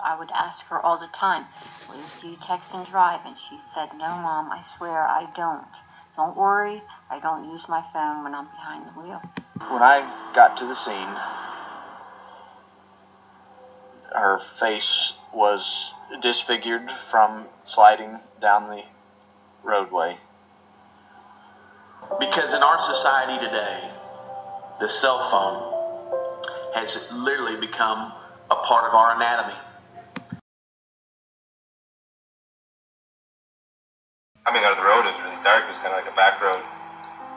I would ask her all the time, "Liz, do you text and drive?" And she said, "No, Mom, I swear I don't. Don't worry, I don't use my phone when I'm behind the wheel." When I got to the scene, her face was disfigured from sliding down the roadway. Because in our society today, the cell phone has literally become a part of our anatomy. Coming out of the road, it was really dark. It was kind of like a back road.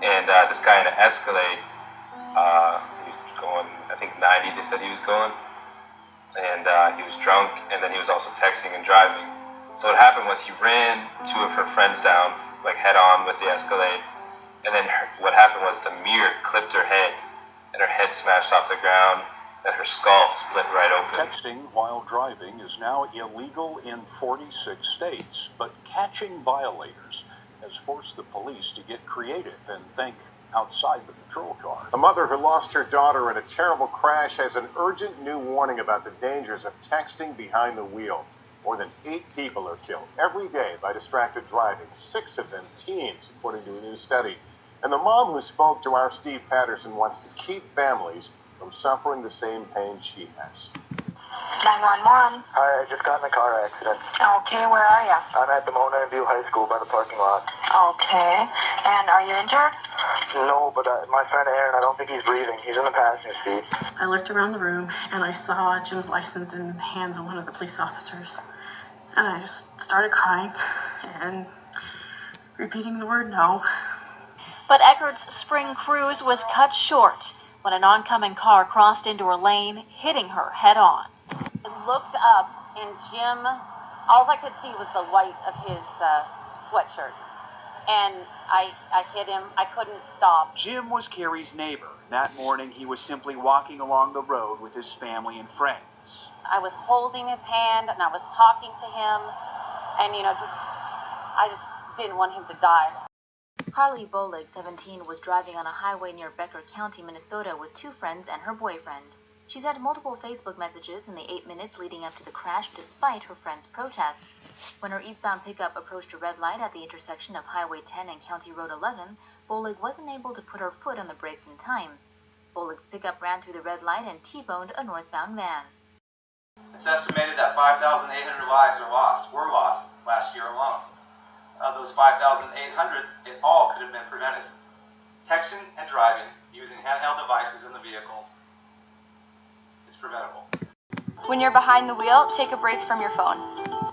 And this guy in an Escalade, he was going, I think 90, they said he was going. And he was drunk, and then he was also texting and driving. So what happened was he ran two of her friends down, like head on with the Escalade. And then what happened was the mirror clipped her head, and her head smashed off the ground, and her skull split right open. Texting while driving is now illegal in 46 states, but catching violators has forced the police to get creative and think outside the patrol car. A mother who lost her daughter in a terrible crash has an urgent new warning about the dangers of texting behind the wheel. More than 8 people are killed every day by distracted driving, 6 of them teens, according to a new study. And the mom who spoke to our Steve Patterson wants to keep families from suffering the same pain she has. 911. Hi, I just got in a car accident. Okay, where are you? I'm at the Mona and View High School by the parking lot. Okay. And are you injured? No, but my friend Aaron, I don't think he's breathing. He's in the passenger seat. I looked around the room and I saw Jim's license in the hands of one of the police officers. And I just started crying and repeating the word no. But Eckerd's spring cruise was cut short when an oncoming car crossed into her lane, hitting her head on. I looked up, and Jim, all I could see was the white of his sweatshirt. And I hit him. I couldn't stop. Jim was Carrie's neighbor. That morning, he was simply walking along the road with his family and friends. I was holding his hand, and I was talking to him, and, I just didn't want him to die. Harley Bolig, 17, was driving on a highway near Becker County, Minnesota with 2 friends and her boyfriend. She sent multiple Facebook messages in the 8 minutes leading up to the crash despite her friends' protests. When her eastbound pickup approached a red light at the intersection of Highway 10 and County Road 11, Bolig wasn't able to put her foot on the brakes in time. Bolig's pickup ran through the red light and T-boned a northbound van. It's estimated that 5,800 lives were lost last year alone. Of those 5,800, it all could have been prevented. Texting and driving using handheld devices in the vehicles, it's preventable. When you're behind the wheel, take a break from your phone.